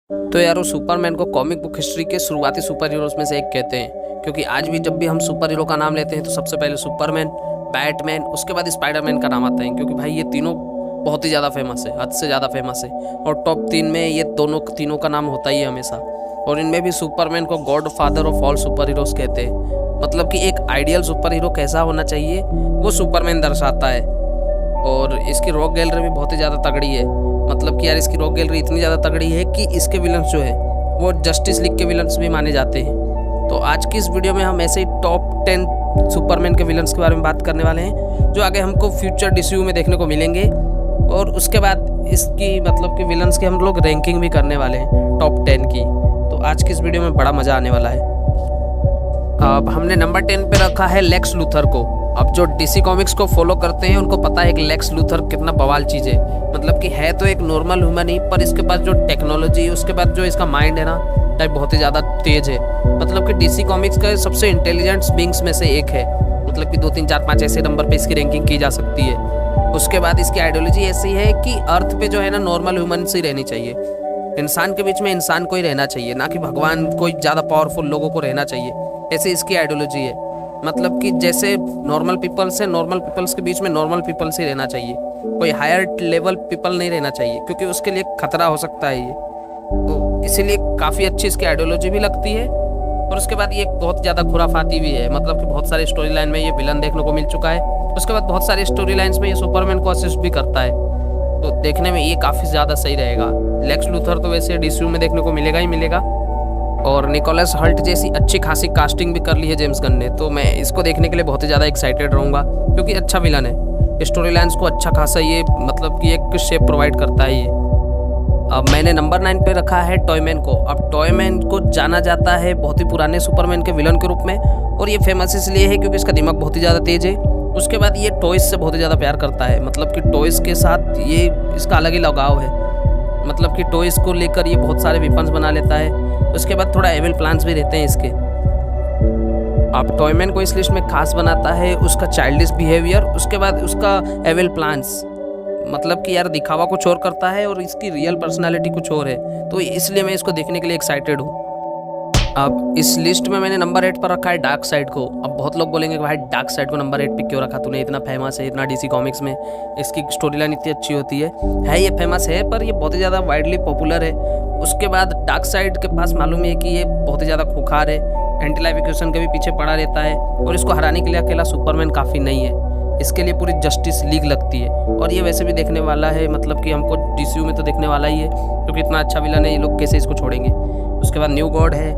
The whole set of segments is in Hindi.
तो यार वो सुपरमैन को कॉमिक बुक हिस्ट्री के शुरुआती सुपर हीरोज में से एक कहते हैं, क्योंकि आज भी जब भी हम सुपर हीरो का नाम लेते हैं तो सबसे पहले सुपरमैन, बैटमैन, उसके बाद स्पाइडरमैन का नाम आता है, क्योंकि भाई ये तीनों बहुत ही ज़्यादा फेमस है, हद से ज़्यादा फेमस है। और टॉप 3 में ये दोनों तीनों का नाम होता ही है हमेशा। और इनमें भी सुपरमैन को God father of all super heroes कहते हैं। मतलब कि एक आइडियल सुपर हीरो कैसा होना चाहिए वो सुपरमैन दर्शाता है। और इसकी रॉक गैलरी भी बहुत ही ज़्यादा तगड़ी है। मतलब कि यार इसकी रॉक गैलरी इतनी ज़्यादा तगड़ी है कि इसके विलन्स जो है वो जस्टिस लीग के विलन्स भी माने जाते हैं। तो आज की इस वीडियो में हम ऐसे ही टॉप 10 सुपरमैन के विलन्स के बारे में बात करने वाले हैं, जो आगे हमको फ्यूचर डीसीयू में देखने को मिलेंगे। और उसके बाद इसकी मतलब कि विलन्स की हम लोग रैंकिंग भी करने वाले हैं टॉप 10 की। तो आज की इस वीडियो में बड़ा मज़ा आने वाला है। अब हमने नंबर 10 पे रखा है लेक्स लूथर को। अब जो डीसी कॉमिक्स को फॉलो करते हैं उनको पता है कि लेक्स लूथर कितना बवाल चीज़ है। मतलब कि है तो एक नॉर्मल ह्यूमन ही, पर इसके पास जो टेक्नोलॉजी, उसके बाद जो इसका माइंड है ना, टाइप बहुत ही ज़्यादा तेज है। मतलब कि डीसी कॉमिक्स का सबसे इंटेलिजेंट बीइंग्स में से एक है। मतलब कि 2 3 4 5 ऐसे नंबर पे इसकी रैंकिंग की जा सकती है। उसके बाद इसकी आइडियोलॉजी ऐसी है कि अर्थ पे जो है ना नॉर्मल ह्यूमन ही रहनी चाहिए। इंसान के बीच में इंसान को ही रहना चाहिए, ना कि भगवान कोई ज़्यादा पावरफुल लोगों को रहना चाहिए। ऐसे इसकी आइडियोलॉजी है। मतलब कि जैसे नॉर्मल पीपल्स है, नॉर्मल पीपल्स के बीच में नॉर्मल पीपल्स ही रहना चाहिए, कोई हायर लेवल पीपल नहीं रहना चाहिए, क्योंकि उसके लिए खतरा हो सकता है ये। तो इसीलिए काफ़ी अच्छी इसकी आइडियोलॉजी भी लगती है। और उसके बाद ये बहुत ज़्यादा खुराफाती भी है। मतलब कि बहुत सारे स्टोरी लाइन में ये विलन देखने को मिल चुका है। उसके बाद बहुत सारे स्टोरी लाइन्स में ये सुपरमैन को असिस्ट भी करता है। तो देखने में ये काफ़ी ज़्यादा सही रहेगा। लेक्स लूथर तो वैसे डीसीयू में देखने को मिलेगा ही मिलेगा। और निकोलस हल्ट जैसी अच्छी खासी कास्टिंग भी कर ली है जेम्स गन ने। तो मैं इसको देखने के लिए बहुत ही ज़्यादा एक्साइटेड रहूँगा, क्योंकि अच्छा विलन है। स्टोरी लाइन्स को अच्छा खासा ये मतलब कि एक शेप प्रोवाइड करता है ये। अब मैंने नंबर 9 पे रखा है टॉयमैन को। अब टॉयमैन को जाना जाता है बहुत ही पुराने सुपरमैन के विलन के रूप में, और ये फेमस इसलिए है क्योंकि इसका दिमाग बहुत ही ज़्यादा तेज है। उसके बाद ये टॉयज़ से बहुत ही ज़्यादा प्यार करता है। मतलब कि टॉयज़ के साथ ये इसका अलग ही लगाव है। मतलब कि टॉयज़ को लेकर ये बहुत सारे वेपन्स बना लेता है। उसके बाद थोड़ा एविल प्लान्स भी रहते हैं इसके। अब टॉयमैन को इस लिस्ट में खास बनाता है उसका चाइल्डिश बिहेवियर, उसके बाद उसका एविल प्लान्स। मतलब कि यार दिखावा कुछ और करता है और इसकी रियल पर्सनालिटी कुछ और है। तो इसलिए मैं इसको देखने के लिए एक्साइटेड हूँ। अब इस लिस्ट में मैंने नंबर 8 पर रखा है डार्क साइड को। अब बहुत लोग बोलेंगे कि भाई डार्क साइड को नंबर 8 पे क्यों रखा तूने, इतना फेमस है, इतना डीसी कॉमिक्स में इसकी स्टोरी लाइन इतनी अच्छी होती है ये फेमस है, पर ये बहुत ही ज़्यादा वाइडली पॉपुलर है। उसके बाद डार्क साइड के पास मालूम है कि ये बहुत ही ज़्यादा खुखार है, एंटी लाइफ इक्वेशन के भी पीछे पड़ा रहता है, और इसको हराने के लिए अकेला सुपरमैन काफ़ी नहीं है। इसके लिए पूरी जस्टिस लीग लगती है। और ये वैसे भी देखने वाला है, मतलब कि हमको डीसीयू में तो देखने वाला ही है, क्योंकि इतना अच्छा विलन है, ये लोग कैसे इसको छोड़ेंगे। उसके बाद न्यू गॉड है,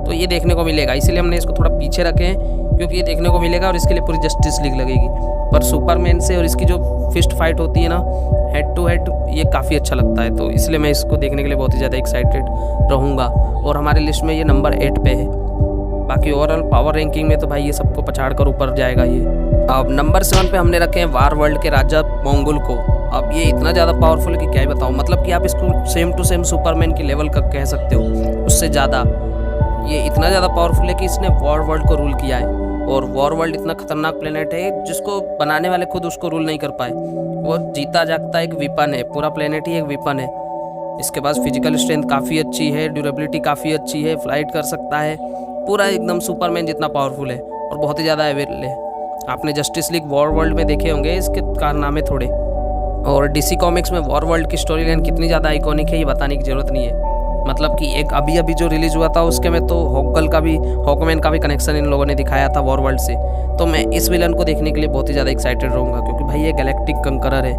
तो ये देखने को मिलेगा, इसीलिए हमने इसको थोड़ा पीछे रखे हैं, क्योंकि ये देखने को मिलेगा और इसके लिए पूरी जस्टिस लीग लगेगी। पर सुपरमैन से और इसकी जो फिस्ट फाइट होती है ना, हेड टू हेड, ये काफ़ी अच्छा लगता है। तो इसलिए मैं इसको देखने के लिए बहुत ही ज़्यादा एक्साइटेड रहूँगा। और हमारी लिस्ट में ये नंबर 8 पे है। बाकी ओवरऑल पावर रैंकिंग में तो भाई ये सबको पछाड़ कर ऊपर जाएगा ये। अब नंबर 7 पे हमने रखे हैं वार वर्ल्ड के राजा मोंगुल को। अब ये इतना ज़्यादा पावरफुल है कि क्या ही बताऊँ। मतलब कि आप इसको सेम टू सेम सुपरमैन की लेवल का कह सकते हो, उससे ज़्यादा। ये इतना ज़्यादा पावरफुल है कि इसने वॉर वर्ल्ड को रूल किया है। और वॉर वर्ल्ड इतना खतरनाक प्लेनेट है जिसको बनाने वाले खुद उसको रूल नहीं कर पाए। वो जीता जागता एक विपन है, पूरा प्लेनेट ही एक विपन है। इसके पास फिजिकल स्ट्रेंथ काफ़ी अच्छी है, ड्यूरेबिलिटी काफ़ी अच्छी है, फ्लाइट कर सकता है, पूरा एकदम सुपरमैन जितना पावरफुल है, और बहुत ही ज़्यादा अवेलेबल है। आपने जस्टिस लीग वॉर वर्ल्ड में देखे होंगे इसके कारनामे थोड़े। और डीसी कॉमिक्स में वॉर वर्ल्ड की स्टोरी लाइन कितनी ज़्यादा आइकॉनिक है ये बताने की ज़रूरत नहीं है। मतलब कि एक अभी जो रिलीज हुआ था उसके में तो हॉकमैन का भी कनेक्शन इन लोगों ने दिखाया था वॉर वर्ल्ड से। तो मैं इस विलन को देखने के लिए बहुत ही ज़्यादा एक्साइटेड रहूँगा, क्योंकि भाई ये गैलेक्टिक कंकरर है।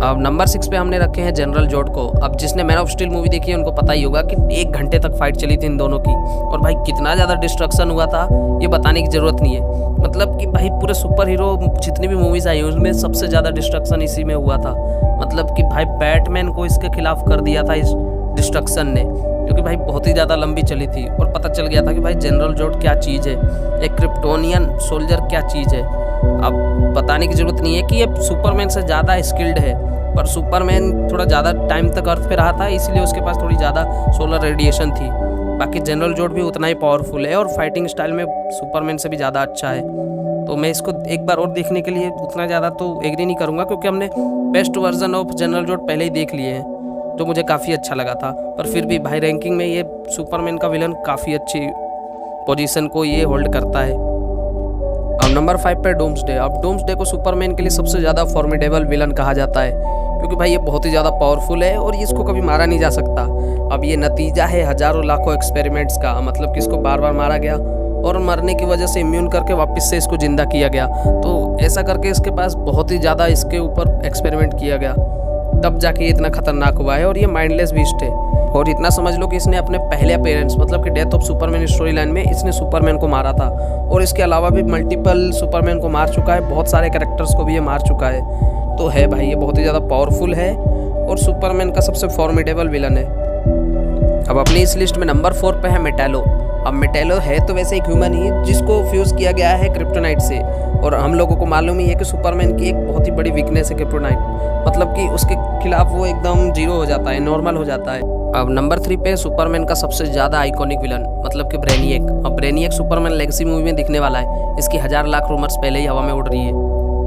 अब नंबर 6 पे हमने रखे हैं जनरल जोड को। अब जिसने मैन ऑफ स्टील मूवी देखी है उनको पता ही होगा कि 1 घंटे तक फाइट चली थी इन दोनों की, और भाई कितना ज़्यादा डिस्ट्रक्शन हुआ था ये बताने की ज़रूरत नहीं है। मतलब कि भाई पूरे सुपर हीरो जितनी भी मूवीज़ आई उसमें सबसे ज़्यादा डिस्ट्रक्शन इसी में हुआ था। मतलब कि भाई बैटमैन को इसके खिलाफ कर दिया था इस डिस्ट्रक्शन ने, क्योंकि भाई बहुत ही ज़्यादा लंबी चली थी, और पता चल गया था कि भाई जनरल जोड क्या चीज़ है, एक क्रिप्टोनियन सोल्जर क्या चीज़ है। अब बताने की ज़रूरत नहीं है कि ये सुपरमैन से ज़्यादा स्किल्ड है, पर सुपरमैन थोड़ा ज़्यादा टाइम तक अर्थ पे रहा था, इसलिए उसके पास थोड़ी ज़्यादा सोलर रेडिएशन थी। बाकी जनरल जोड भी उतना ही पावरफुल है, और फाइटिंग स्टाइल में सुपरमैन से भी ज़्यादा अच्छा है। तो मैं इसको एक बार और देखने के लिए उतना ज़्यादा तो एग्री नहीं करूँगा, क्योंकि हमने बेस्ट वर्जन ऑफ जनरल जोड पहले ही देख लिए हैं। जो मुझे काफ़ी अच्छा लगा था। पर फिर भी भाई रैंकिंग में ये सुपरमैन का विलन काफ़ी अच्छी पोजीशन को ये होल्ड करता है। अब नंबर 5 पे डूम्सडे। अब डूम्सडे को सुपरमैन के लिए सबसे ज़्यादा फॉर्मिडेबल विलन कहा जाता है, क्योंकि भाई ये बहुत ही ज़्यादा पावरफुल है और इसको कभी मारा नहीं जा सकता। अब ये नतीजा है हज़ारों लाखों एक्सपेरिमेंट्स का, मतलब कि इसको बार बार मारा गया और मरने की वजह से इम्यून करके वापस से इसको ज़िंदा किया गया। तो ऐसा करके इसके पास बहुत ही ज़्यादा इसके ऊपर एक्सपेरिमेंट किया गया, तब जाके ये इतना खतरनाक हुआ है। और ये माइंडलेस बीस्ट है। और इतना समझ लो कि इसने अपने पहले अपीयरेंस मतलब कि death of Superman story line में इसने सुपरमैन को मारा था, और इसके अलावा भी मल्टीपल सुपरमैन को मार चुका है, बहुत सारे कैरेक्टर्स को भी ये मार चुका है। तो है भाई ये बहुत ही ज़्यादा पावरफुल है और सुपरमैन का सबसे फॉर्मिडेबल विलन है। अब अपनी इस लिस्ट में नंबर 4 पे है मेटालो। अब मेटालो है तो वैसे एक ह्यूमन ही जिसको फ्यूज़ किया गया है क्रिप्टोनाइट से, और हम लोगों को मालूम ही है कि सुपरमैन की एक बहुत ही बड़ी वीकनेस है क्रिप्टोनाइट, मतलब कि उसके खिलाफ वो एकदम जीरो हो जाता है, नॉर्मल हो जाता है। अब नंबर 3 पे सुपरमैन का सबसे ज़्यादा आइकॉनिक विलन मतलब कि ब्रेनियक। अब ब्रेनियक सुपरमैन लेगेसी मूवी में दिखने वाला है। इसकी 1000 लाख रूमर्स पहले ही हवा में उड़ रही है,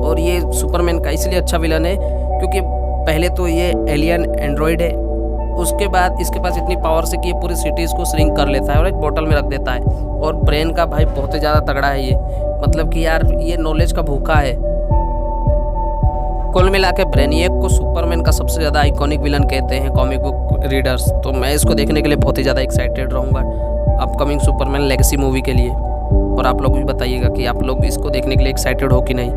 और ये सुपरमैन का इसलिए अच्छा विलन है क्योंकि पहले तो ये एलियन एंड्रॉयड है, उसके बाद इसके पास इतनी पावर से कि ये पूरी सिटीज़ को श्रिंक कर लेता है और एक बोतल में रख देता है। और ब्रेन का भाई बहुत ही ज़्यादा तगड़ा है ये, मतलब कि यार ये नॉलेज का भूखा है। कुल मिला के ब्रेनियक को सुपरमैन का सबसे ज़्यादा आइकॉनिक विलन कहते हैं कॉमिक बुक रीडर्स। तो मैं इसको देखने के लिए बहुत ही ज़्यादा एक्साइटेड रहूँगा अपकमिंग सुपरमैन लेगेसी मूवी के लिए, और आप लोग भी बताइएगा कि आप लोग इसको देखने के लिए एक्साइटेड हो कि नहीं।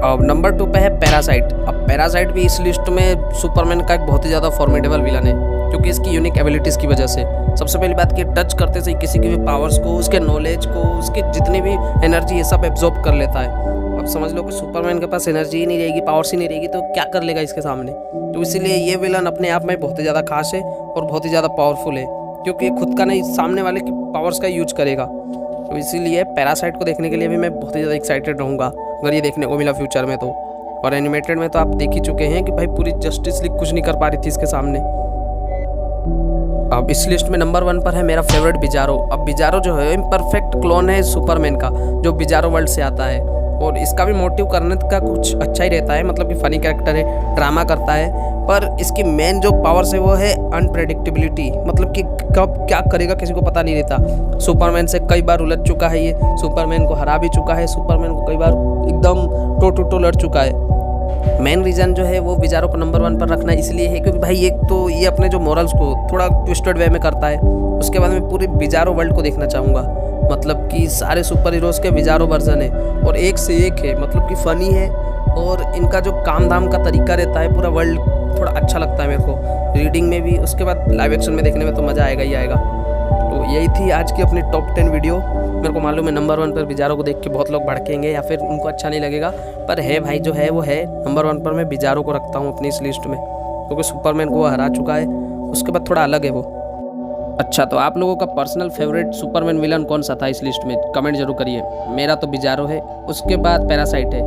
अब नंबर 2 पे है पैरासाइट। अब पैरासाइट भी इस लिस्ट में सुपरमैन का एक बहुत ही ज़्यादा फॉर्मिडेबल विलन है, क्योंकि इसकी यूनिक एबिलिटीज़ की वजह से। सबसे पहली बात कि टच करते से किसी की भी पावर्स को, उसके नॉलेज को, उसकी जितनी भी एनर्जी ये सब एब्जॉर्ब कर लेता है। अब समझ लो कि सुपरमैन के पास एनर्जी ही नहीं रहेगी, पावर्स ही नहीं रहेगी, तो क्या कर लेगा इसके सामने। तो इसीलिए ये विलन अपने आप में बहुत ही ज़्यादा खास है और बहुत ही ज़्यादा पावरफुल है, क्योंकि ये खुद का नहीं सामने वाले की पावर्स का यूज करेगा। तो इसीलिए पैरासाइट को देखने के लिए भी मैं बहुत ही ज़्यादा एक्साइटेड रहूँगा अगर ये देखने को मिला फ्यूचर में तो। और एनिमेटेड में तो आप देख ही चुके हैं कि भाई पूरी जस्टिस लीग कुछ नहीं कर पा रही थी इसके सामने। अब इस लिस्ट में नंबर 1 पर है मेरा फेवरेट बिजारो। अब बिजारो जो है इम्परफेक्ट क्लोन है सुपरमैन का, जो बिजारो वर्ल्ड से आता है, और इसका भी मोटिव करने का कुछ अच्छा ही रहता है, मतलब कि फ़नी कैरेक्टर है, ड्रामा करता है। पर इसकी मेन जो पावर्स है वो है अनप्रेडिक्टेबिलिटी, मतलब कि कब क्या करेगा किसी को पता नहीं रहता। सुपरमैन से कई बार उलझ चुका है ये, सुपरमैन को हरा भी चुका है, सुपरमैन को कई बार एकदम टो लड़ चुका है। मेन रीज़न जो है वो बिजारो को नंबर 1 पर रखना इसलिए है क्योंकि भाई एक तो ये अपने जो मॉरल्स को थोड़ा ट्विस्टेड वे में करता है। उसके बाद मैं पूरे बिजारो वर्ल्ड को देखना चाहूँगा, मतलब कि सारे सुपर हीरोज़ के बिजारो वर्जन है और एक से एक है, मतलब कि फ़नी है, और इनका जो काम धाम का तरीका रहता है, पूरा वर्ल्ड थोड़ा अच्छा लगता है मेरे को रीडिंग में भी। उसके बाद लाइव एक्शन में देखने में तो मज़ा आएगा ही आएगा। तो यही थी आज की अपनी टॉप 10 वीडियो। मेरे को मालूम है नंबर 1 पर बिजारो को देख के बहुत लोग भड़केंगे या फिर उनको अच्छा नहीं लगेगा, पर है भाई जो है वो है। नंबर 1 पर मैं बिजारो को रखता हूँ अपनी इस लिस्ट में, क्योंकि सुपरमैन को वो हरा चुका है, उसके बाद थोड़ा अलग है वो। अच्छा, तो आप लोगों का पर्सनल फेवरेट सुपरमैन विलन कौन सा था इस लिस्ट में, कमेंट जरूर करिए। मेरा तो बिजारो है, उसके बाद पैरासाइट है।